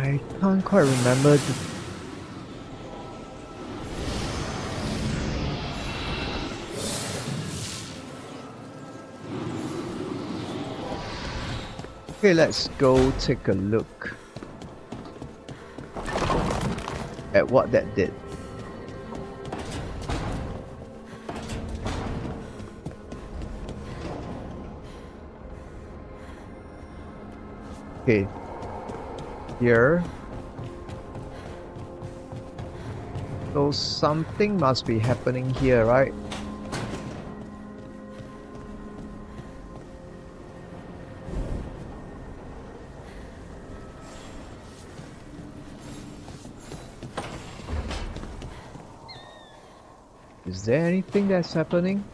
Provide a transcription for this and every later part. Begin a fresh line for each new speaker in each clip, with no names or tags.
I can't quite remember the... Okay, let's go take a look at what that did. Okay, here. So something must be happening here, right? Is there anything that's happening?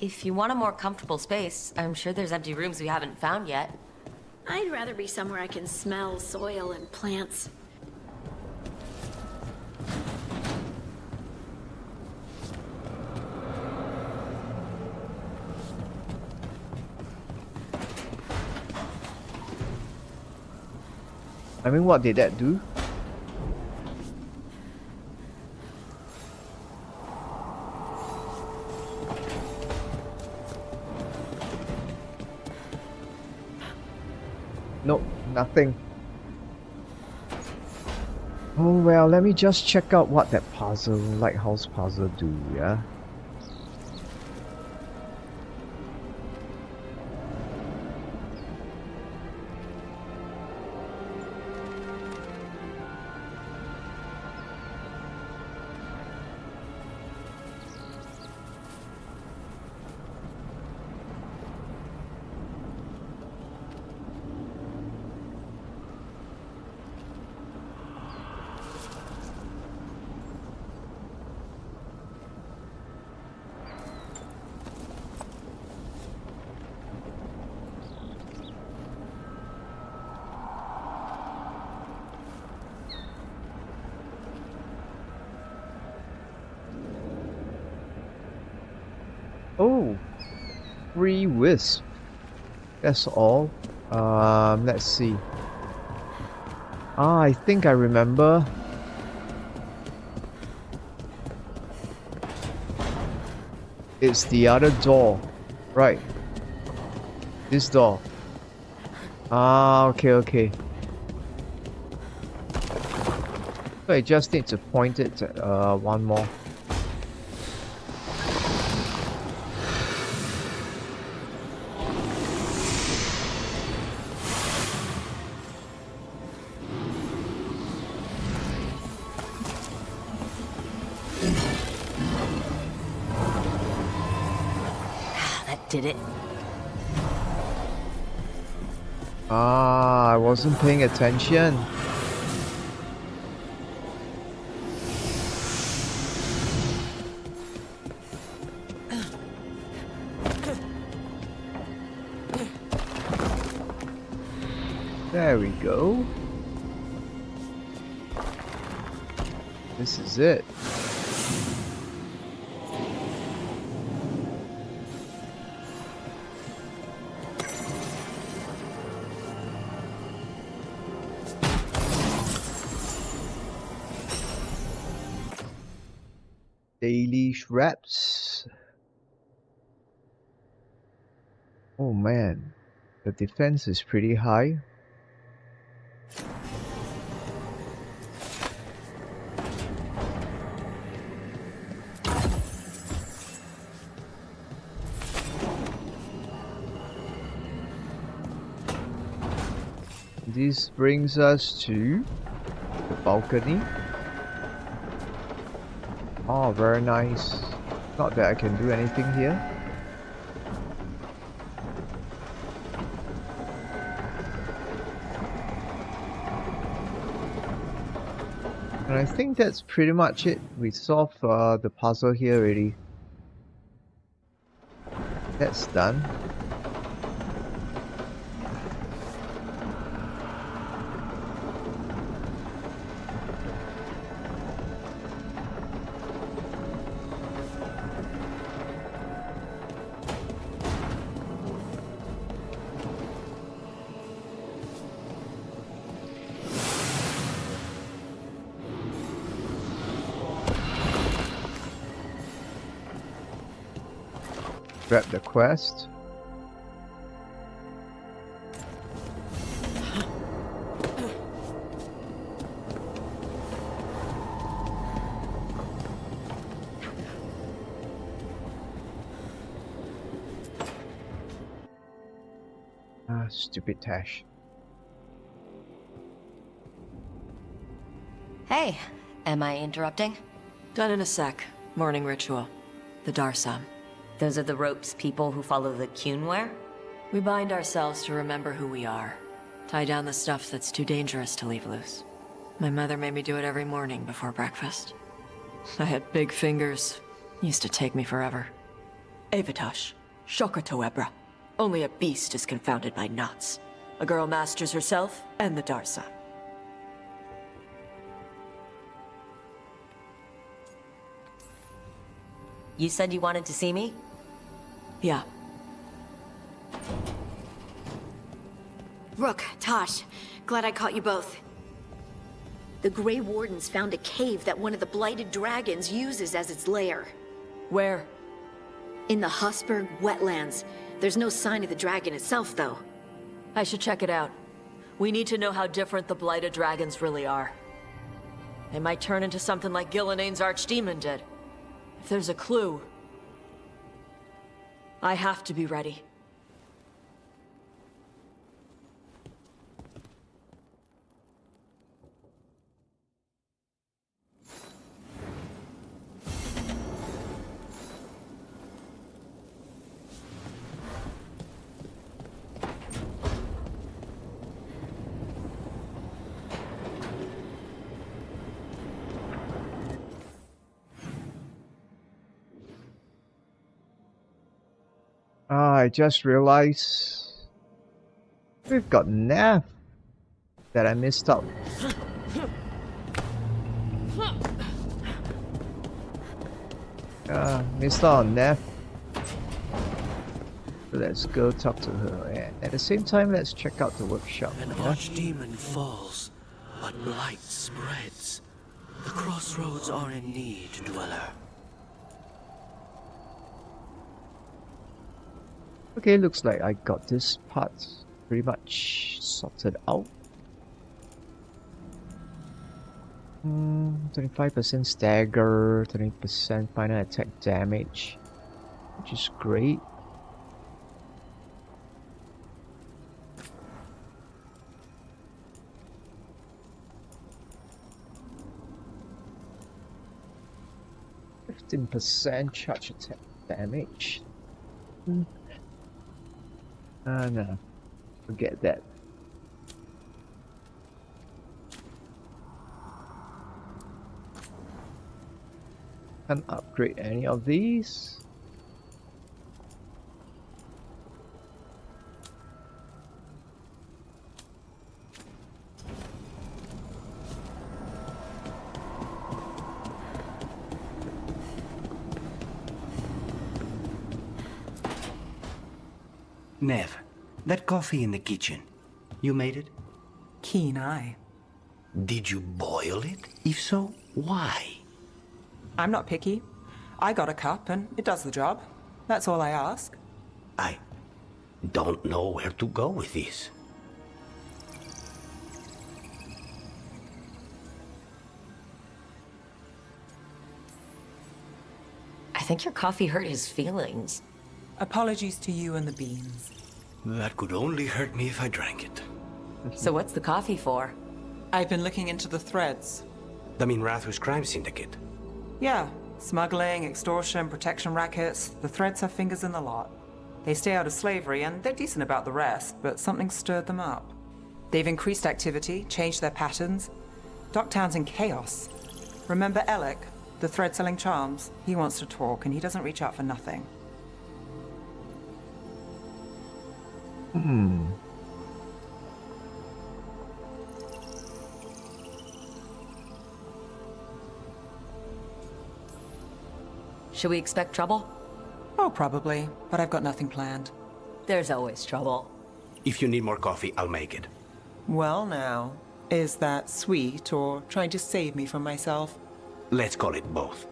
If you want a more comfortable space, I'm sure there's empty rooms we haven't found yet.
I'd rather be somewhere I can smell soil and plants.
I mean, what did that do? Nope, nothing. Oh well, let me just check out what that puzzle, lighthouse puzzle do, yeah? Oh, free wisp. That's all. Let's see. Ah, I think I remember. It's the other door. Right. This door. Ah, okay. So I just need to point it at, one more.
Did it?
Ah, I wasn't paying attention. There we go. This is it. Daily wraps. Oh man, the defense is pretty high. This brings us to the balcony. Oh, very nice. Not that I can do anything here. And I think that's pretty much it. We solved the puzzle here already. That's done. Grab the quest. Ah, stupid Tash.
Hey, am I interrupting?
Done in a sec. Morning ritual. The Darsam.
Those are the ropes people who follow the Kyun wear?
We bind ourselves to remember who we are. Tie down the stuff that's too dangerous to leave loose. My mother made me do it every morning before breakfast. I had big fingers. Used to take me forever. Avatash. Shokratoebra. Only a beast is confounded by knots. A girl masters herself and the Darsam.
You said you wanted to see me?
Yeah.
Rook, Tosh, glad I caught you both. The Grey Wardens found a cave that one of the Blighted Dragons uses as its lair.
Where?
In the Husberg wetlands. There's no sign of the dragon itself, though.
I should check it out. We need to know how different the Blighted Dragons really are. They might turn into something like Gillenane's Archdemon did. If there's a clue, I have to be ready.
Ah, I just realized we've got Nav that I missed out. Missed out on Nav. Let's go talk to her, and at the same time, let's check out the workshop.
An
Yeah?
archdemon falls, but blight spreads. The crossroads are in need, dweller.
Okay, looks like I got this part pretty much sorted out. 25% stagger, 20% final attack damage, which is great. %, charge attack damage. No, forget that. Can't upgrade any of these.
Nev, that coffee in the kitchen, you made it?
Keen eye.
Did you boil it? If so, why?
I'm not picky. I got a cup and it does the job. That's all I ask.
I don't know where to go with this.
I think your coffee hurt his feelings.
Apologies to you and the beans.
That could only hurt me if I drank it.
So what's the coffee for?
I've been looking into the threads.
The Minrathus crime syndicate.
Yeah, smuggling, extortion, protection rackets. The threads have fingers in the lot. They stay out of slavery and they're decent about the rest, but something stirred them up. They've increased activity, changed their patterns. Docktown's in chaos. Remember Alec, the thread-selling charms? He wants to talk and he doesn't reach out for nothing.
Should we expect trouble?
Oh, probably, but I've got nothing planned.
There's always trouble.
If you need more coffee, I'll make it.
Well now, is that sweet or trying to save me from myself?
Let's call it both.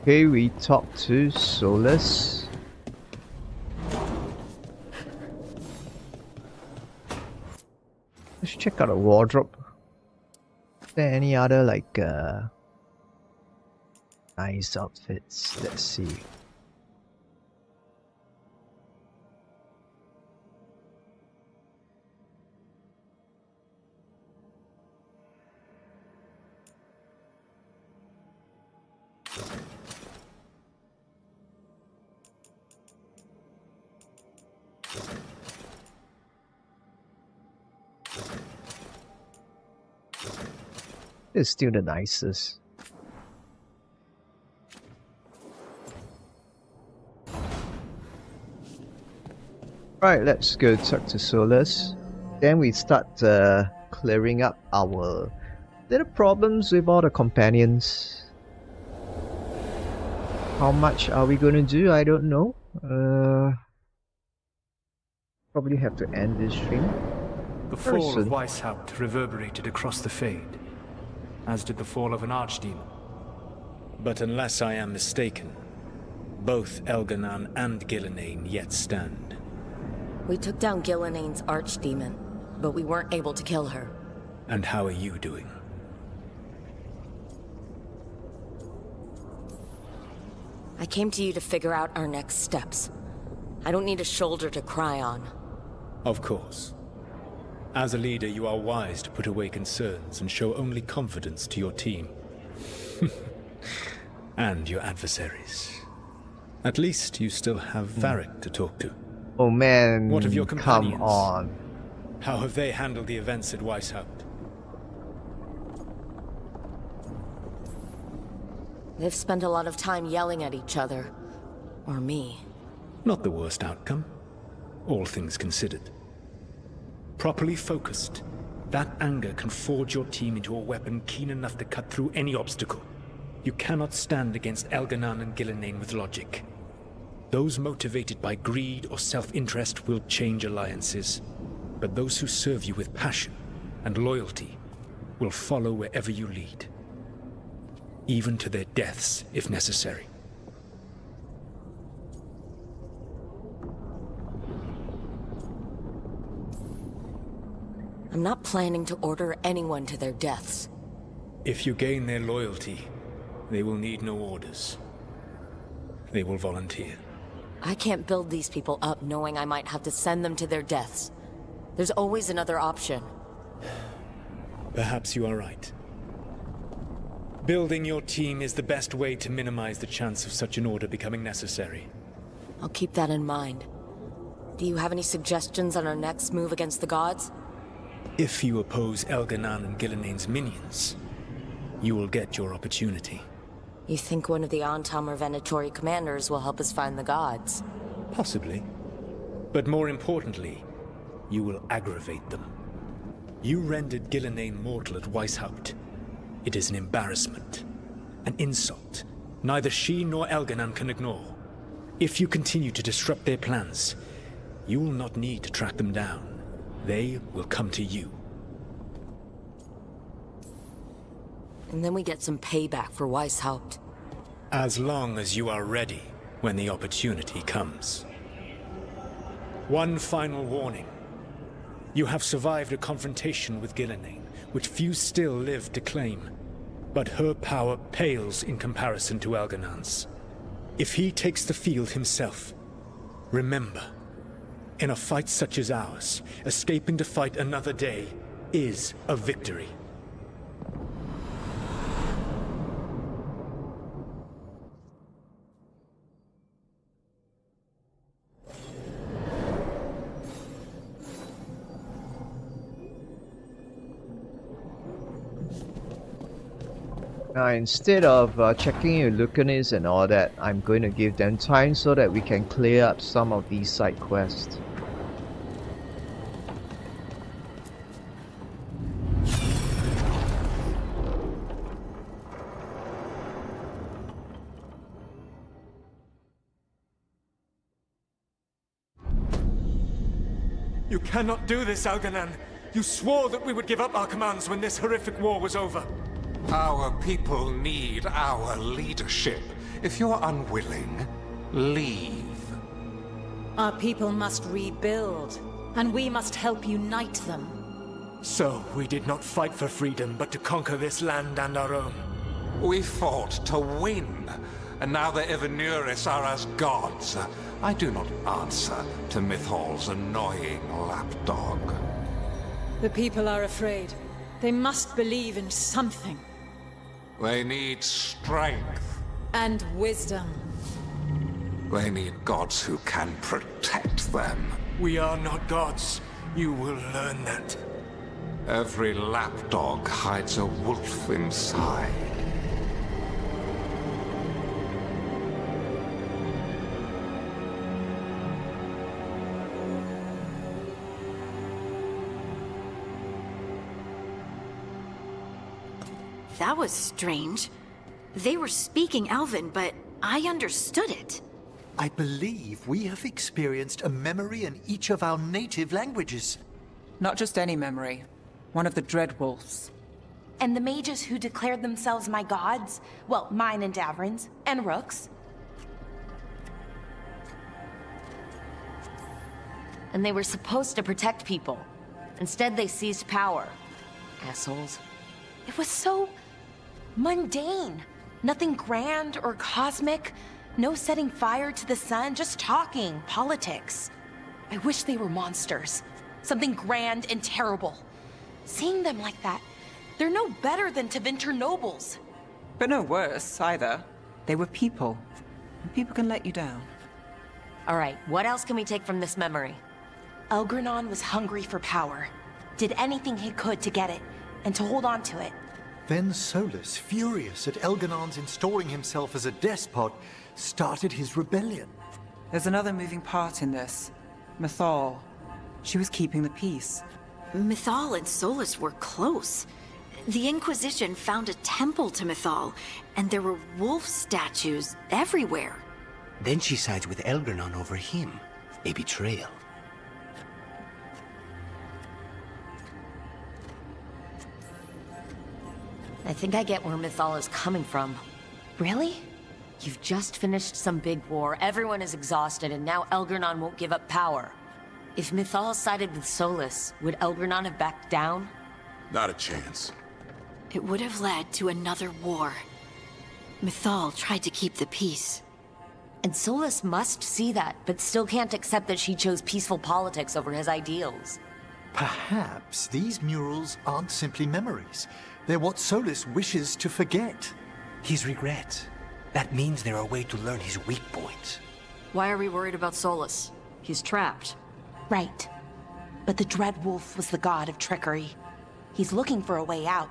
Okay, we talk to Solus. Let's check out the wardrobe. Is there any other like nice outfits? Let's see. It's still the nicest. Right, let's go talk to Solus. Then we start clearing up our little problems with all the companions. How much are we gonna do? I don't know. Probably have to end this stream.
The fall of Weishaupt reverberated across the Fade, as did the fall of an archdemon.
But unless I am mistaken, both Elganan and Gillenane yet stand.
We took down Gillenane's archdemon, but we weren't able to kill her.
And how are you doing?
I came to you to figure out our next steps. I don't need a shoulder to cry on.
Of course. As a leader, you are wise to put away concerns and show only confidence to your team. And your adversaries. At least you still have Varric to talk to.
Oh man,
What of your companions?
come on.
How have they handled the events at Weishaupt?
They've spent a lot of time yelling at each other. Or me.
Not the worst outcome, all things considered. Properly focused, that anger can forge your team into a weapon keen enough to cut through any obstacle. You cannot stand against Elganan and Gillenane with logic. Those motivated by greed or self-interest will change alliances, but those who serve you with passion and loyalty will follow wherever you lead. Even to their deaths, if necessary.
I'm not planning to order anyone to their deaths.
If you gain their loyalty, they will need no orders. They will volunteer.
I can't build these people up knowing I might have to send them to their deaths. There's always another option.
Perhaps you are right. Building your team is the best way to minimize the chance of such an order becoming necessary.
I'll keep that in mind. Do you have any suggestions on our next move against the gods?
If you oppose Elganan and Gillenane's minions, you will get your opportunity.
You think one of the Antam or Venatori commanders will help us find the gods?
Possibly. But more importantly, you will aggravate them. You rendered Gillenane mortal at Weishaupt. It is an embarrassment, an insult. Neither she nor Elganan can ignore. If you continue to disrupt their plans, you will not need to track them down. They will come to you.
And then we get some payback for Weishaupt.
As long as you are ready when the opportunity comes. One final warning. You have survived a confrontation with Gillenane, which few still live to claim. But her power pales in comparison to Elganan's. If he takes the field himself, remember, in a fight such as ours, escaping to fight another day is a victory.
Now instead of checking your Lucanis and all that, I'm going to give them time so that we can clear up some of these side quests.
You cannot do this, Elganan! You swore that we would give up our commands when this horrific war was over!
Our people need our leadership. If you're unwilling, leave.
Our people must rebuild, and we must help unite them.
So, we did not fight for freedom, but to conquer this land and our own.
We fought to win, and now the Evenuris are as gods. I do not answer to Mythal's annoying lapdog.
The people are afraid. They must believe in something.
They need strength.
And wisdom.
They need gods who can protect them.
We are not gods. You will learn that.
Every lapdog hides a wolf inside.
That was strange. They were speaking Elven, but I understood it.
I believe we have experienced a memory in each of our native languages.
Not just any memory. One of the Dreadwolves.
And the mages who declared themselves my gods? Well, mine and Davrin's, and Rook's.
And they were supposed to protect people. Instead, they seized power. Assholes.
It was so mundane. Nothing grand or cosmic. No setting fire to the sun, just talking, politics. I wish they were monsters. Something grand and terrible. Seeing them like that, they're no better than Tevinter nobles.
But no worse, either. They were people. And people can let you down.
All right, what else can we take from this memory?
Elgranon was hungry for power. Did anything he could to get it, and to hold on to it.
Then Solus, furious at Elganon's installing himself as a despot, started his rebellion.
There's another moving part in this. Mythal. She was keeping the peace.
Mythal and Solus were close. The Inquisition found a temple to Mythal, and there were wolf statues everywhere.
Then she sides with Elgranon over him. A betrayal.
I think I get where Mythal is coming from.
Really?
You've just finished some big war, everyone is exhausted, and now Elgranon won't give up power. If Mythal sided with Solus, would Elgranon have backed down?
Not a chance.
It would have led to another war. Mythal tried to keep the peace.
And Solus must see that, but still can't accept that she chose peaceful politics over his ideals.
Perhaps these murals aren't simply memories. They're what Solus wishes to forget.
His regrets. That means they're a way to learn his weak points.
Why are we worried about Solus? He's trapped.
Right. But the Dreadwolf was the god of trickery. He's looking for a way out.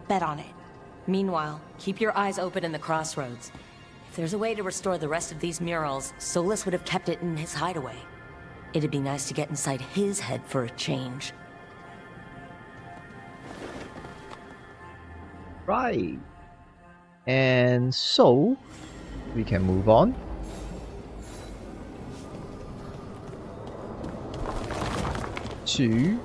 Bet on it.
Meanwhile, keep your eyes open in the crossroads. If there's a way to restore the rest of these murals, Solus would have kept it in his hideaway. It'd be nice to get inside his head for a change.
Right. And so, we can move on. To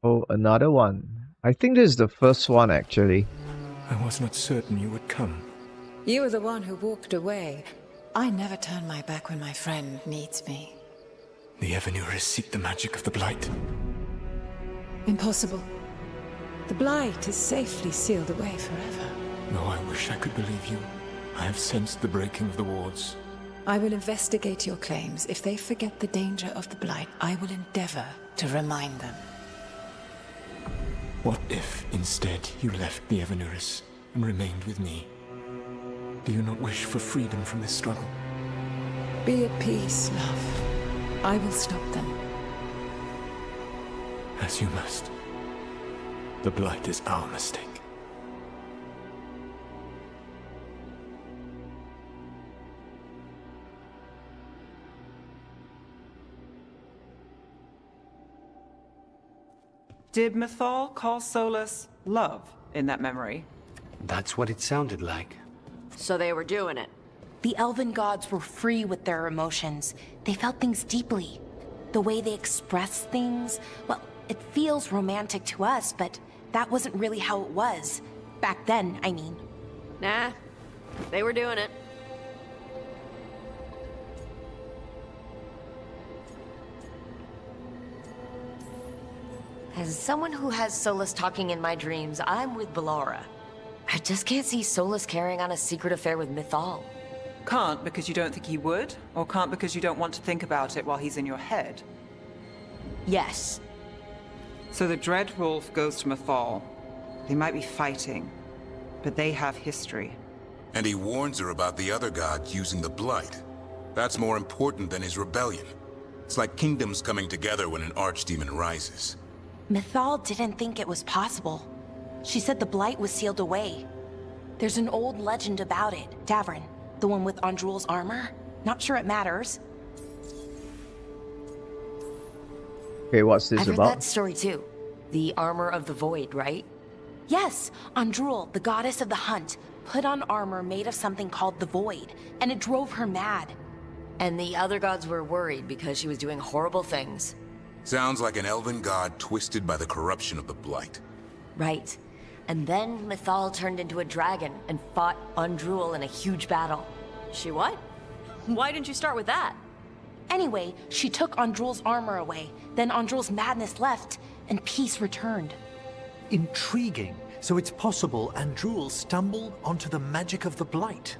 oh, another one. I think this is the first one actually.
I was not certain you would come.
You were the one who walked away. I never turn my back when my friend needs me.
The Evenuris seek the magic of the Blight.
Impossible. The Blight is safely sealed away forever.
No, I wish I could believe you. I have sensed the breaking of the wards.
I will investigate your claims. If they forget the danger of the Blight, I will endeavor to remind them.
What if, instead, you left the Evenuris and remained with me? Do you not wish for freedom from this struggle?
Be at peace, love. I will stop them.
As you must. The Blight is our mistake.
Did Mythal call Solus love in that memory?
That's what it sounded like.
So they were doing it.
The elven gods were free with their emotions. They felt things deeply. The way they express things, well, it feels romantic to us, but that wasn't really how it was. Back then, I mean.
Nah, they were doing it.
As someone who has Solus talking in my dreams, I'm with Ballora. I just can't see Solus carrying on a secret affair with Mythal.
Can't because you don't think he would, or can't because you don't want to think about it while he's in your head?
Yes.
So the Dread Wolf goes to Mythal. They might be fighting, but they have history.
And he warns her about the other gods using the Blight. That's more important than his rebellion. It's like kingdoms coming together when an archdemon rises.
Mythal didn't think it was possible. She said the Blight was sealed away. There's an old legend about it. Davrin, the one with Andrul's armor. Not sure it matters.
Okay, what's this
I've
about?
heard that story too. The armor of the void, right?
Yes, Andrul, the goddess of the hunt, put on armor made of something called the void, and it drove her mad.
And the other gods were worried because she was doing horrible things.
Sounds like an elven god twisted by the corruption of the Blight.
Right. And then Mythal turned into a dragon and fought Andrul in a huge battle.
She what? Why didn't you start with that?
Anyway, she took Andrul's armor away, then Andrul's madness left, and peace returned.
Intriguing. So it's possible Andrul stumbled onto the magic of the Blight.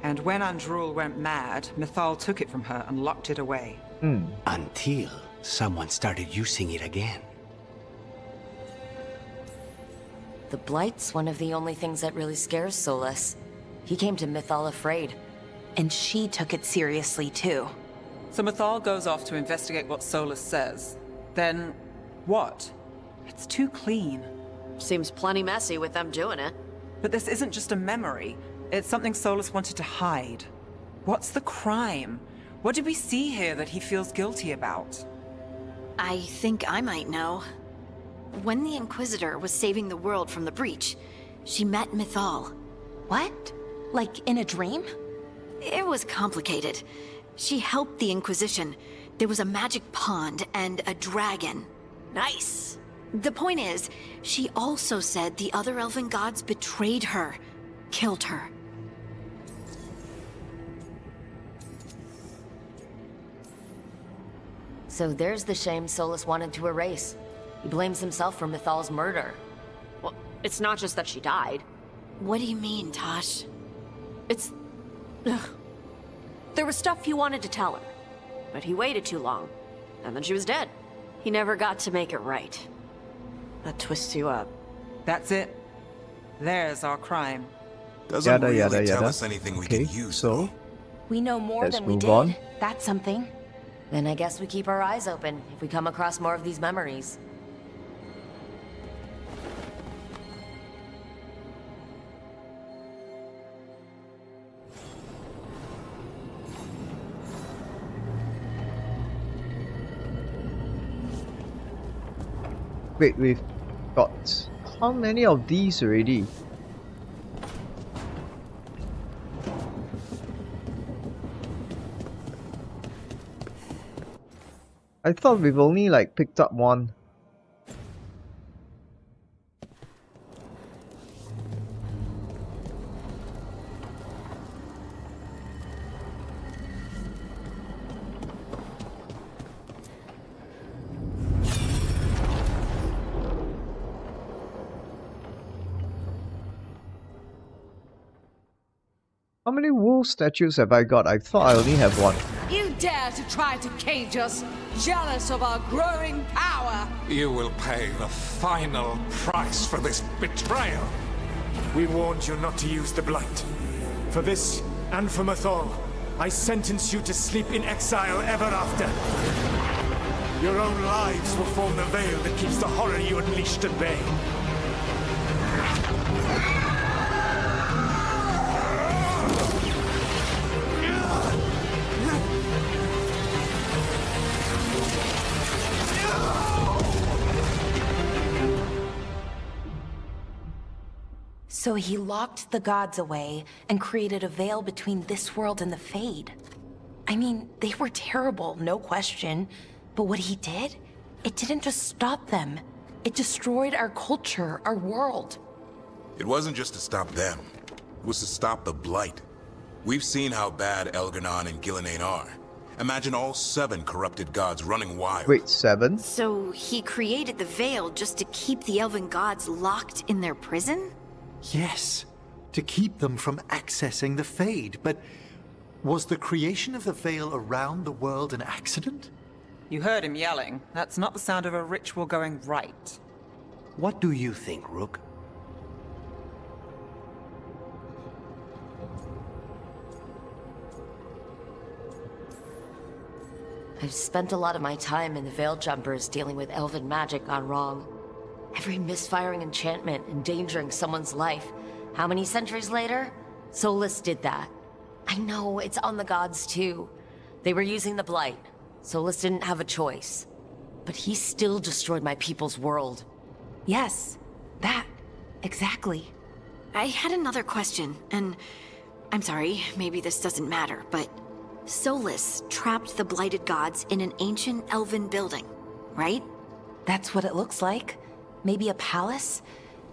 And when Andrul went mad, Mythal took it from her and locked it away.
Until someone started using it again.
The Blight's one of the only things that really scares Solus. He came to Mythal afraid.
And she took it seriously too.
So Mythal goes off to investigate what Solus says. Then, what? It's too clean.
Seems plenty messy with them doing it.
But this isn't just a memory. It's something Solus wanted to hide. What's the crime? What did we see here that he feels guilty about?
I think I might know. When the Inquisitor was saving the world from the breach, she met Mythal.
What? Like in a dream?
It was complicated. She helped the Inquisition. There was a magic pond and a dragon.
Nice.
The point is, she also said the other elven gods betrayed her, killed her.
So there's the shame Solus wanted to erase. He blames himself for Mythal's murder.
Well, it's not just that she died.
What do you mean, Tosh?
It's... Ugh. There was stuff he wanted to tell her, but he waited too long, and then she was dead. He never got to make it right. That twists you up.
That's it. There's our crime.
Doesn't really tell us anything we can use,
so
we know more
let's
than we
move
did.
on.
That's something.
Then I guess we keep our eyes open if we come across more of these memories.
Wait, we've got how many of these already? I thought we've only like picked up one. How many wolf statues have I got? I thought I only have one.
You dare to try to cage us, jealous of our growing power!
You will pay the final price for this betrayal.
We warned you not to use the Blight. For this, and for Mythal, I sentence you to sleep in exile ever after. Your own lives will form the veil that keeps the horror you unleashed at bay.
So he locked the gods away and created a veil between this world and the Fade. I mean, they were terrible, no question. But what he did, it didn't just stop them. It destroyed our culture, our world.
It wasn't just to stop them. It was to stop the Blight. We've seen how bad Elganon and Gillenane are. Imagine all 7 corrupted gods running wild.
Wait, 7?
So he created the Veil just to keep the elven gods locked in their prison?
Yes, to keep them from accessing the Fade. But was the creation of the Veil around the world an accident?
You heard him yelling. That's not the sound of a ritual going right.
What do you think, Rook?
I've spent a lot of my time in the Veil Jumpers dealing with elven magic gone wrong. Every misfiring enchantment endangering someone's life. How many centuries later? Solus did that. I know, it's on the gods too. They were using the Blight. Solus didn't have a choice. But he still destroyed my people's world.
Yes, that. Exactly.
I had another question, and I'm sorry, maybe this doesn't matter, but Solus trapped the blighted gods in an ancient elven building, right?
That's what it looks like. Maybe a palace?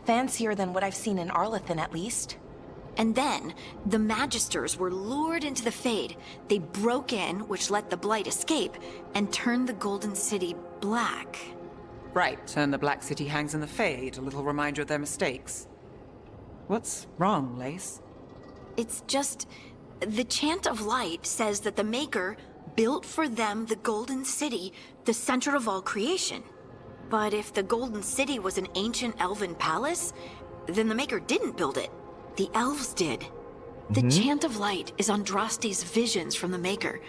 Fancier than what I've seen in Arlethan, at least.
And then, the Magisters were lured into the Fade. They broke in, which let the Blight escape, and turned the Golden City black.
Right, and the Black City hangs in the Fade, a little reminder of their mistakes. What's wrong, Lace?
It's just... the Chant of Light says that the Maker built for them the Golden City, the center of all creation. But if the Golden City was an ancient elven palace, then the Maker didn't build it. The elves did. The Chant of Light is Andraste's visions from the Maker,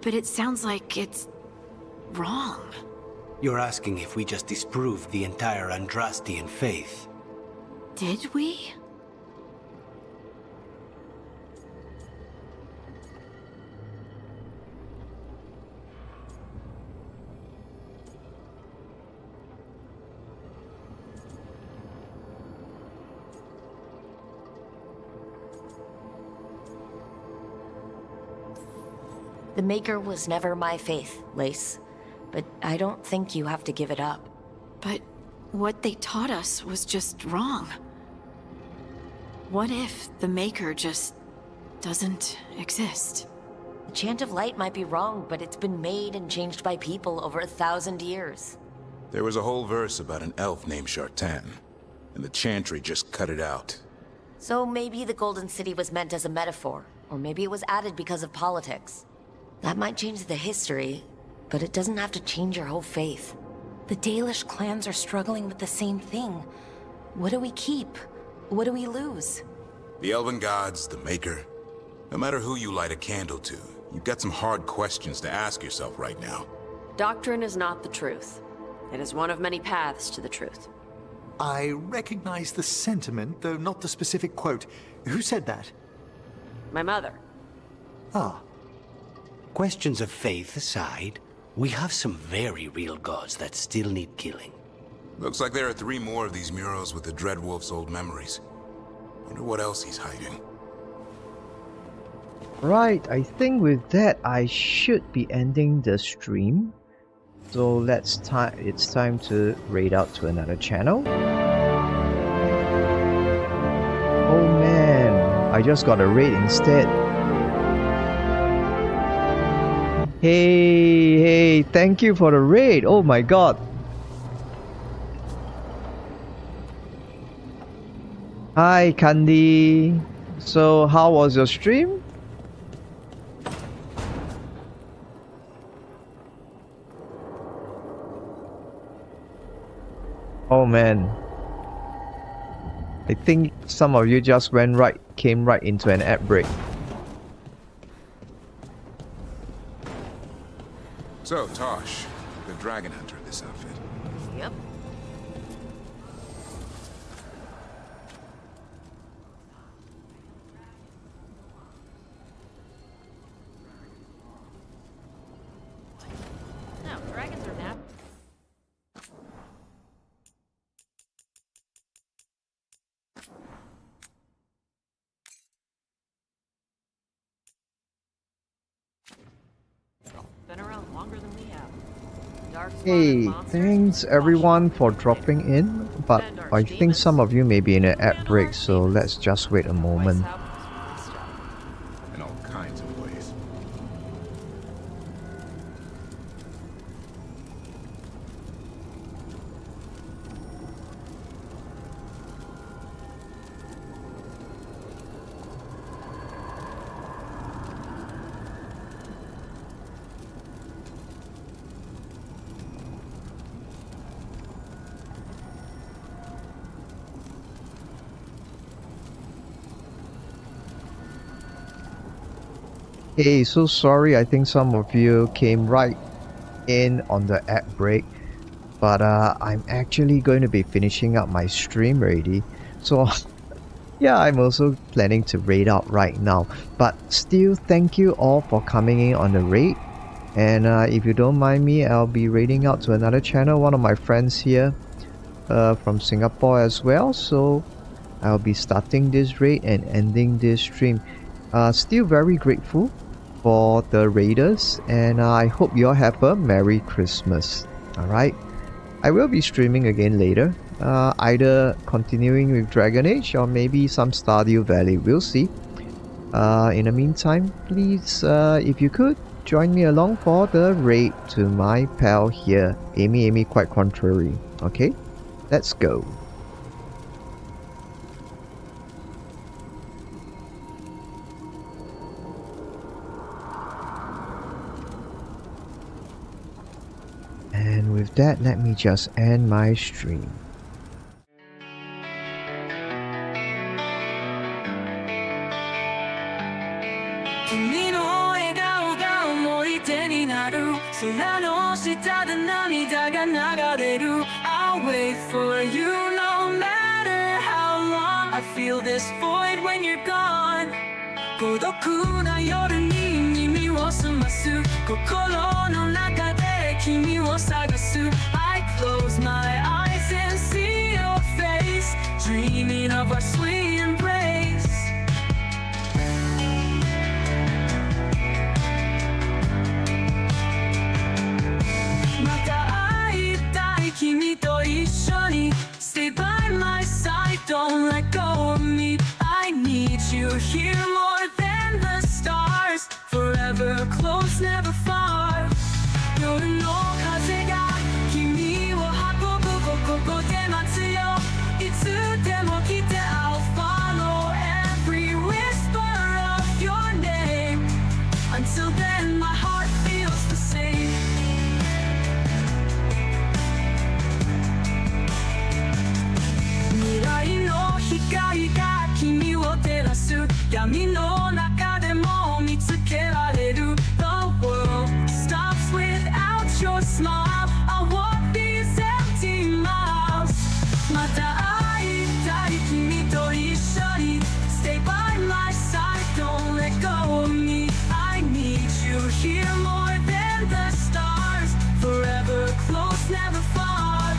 but it sounds like it's wrong.
You're asking if we just disproved the entire Andrastian faith.
Did we?
The Maker was never my faith, Lace. But I don't think you have to give it up.
But what they taught us was just wrong. What if the Maker just doesn't exist?
The Chant of Light might be wrong, but it's been made and changed by people over 1,000 years.
There was a whole verse about an elf named Shartan, and the Chantry just cut it out.
So maybe the Golden City was meant as a metaphor, or maybe it was added because of politics. That might change the history, but it doesn't have to change your whole faith.
The Dalish clans are struggling with the same thing. What do we keep? What do we lose?
The elven gods, the Maker. No matter who you light a candle to, you've got some hard questions to ask yourself right now.
Doctrine is not the truth. It is one of many paths to the truth.
I recognize the sentiment, though not the specific quote. Who said that?
My mother.
Ah.
Questions of faith aside, we have some very real gods that still need killing.
Looks like there are 3 more of these murals with the Dreadwolf's old memories. Wonder what else he's hiding.
Right, I think with that I should be ending the stream. So it's time to raid out to another channel. Oh man, I just got a raid instead. Hey, thank you for the raid. Oh my god. Hi Candy. So how was your stream? Oh man. I think some of you just came right into an ad break.
So, Tosh, the Dragon Hunter of this outfit.
Yep. No, dragons are nap.
Hey, thanks everyone for dropping in, but I think some of you may be in an ad break, so let's just wait a moment.
In all kinds of ways.
Hey, so sorry, I think some of you came right in on the ad break, but I'm actually going to be finishing up my stream already, so yeah, I'm also planning to raid out right now. But still, thank you all for coming in on the raid, and if you don't mind me, I'll be raiding out to another channel, one of my friends here from Singapore as well, so I'll be starting this raid and ending this stream. Still very grateful for the raiders, and I hope you all have a Merry Christmas. Alright, I will be streaming again later, either continuing with Dragon Age or maybe some Stardew Valley, we'll see. In the meantime, please, if you could, join me along for the raid to my pal here, Amy Quite Contrary. Okay, let's go. And with that, let me just end my stream.
I'll wait for you no matter how long. I feel this void when you're gone. 孤独な夜に耳を澄ます心の中で君を探す I close my eyes and see your face Dreaming of our sweet embrace Kimi to ishoni Stay by my side, don't let go of me I need you here more than the stars Forever close, never far 夜の風が君を運ぶここで待つよいつでも来て I'll follow every whisper of your name Until then my heart feels the same未来の光が君を照らす闇の中でも見つけられる The world stops without your smile I walk these empty miles また会いたい君と一緒に Stay by my side, don't let go of me I need you here more than the stars Forever close, never far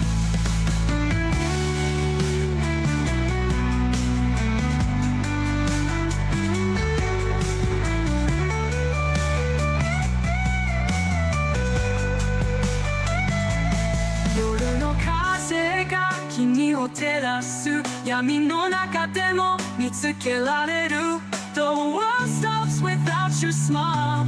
夜の風が君を照らす闇の中でも見つけられる The world stops without your smile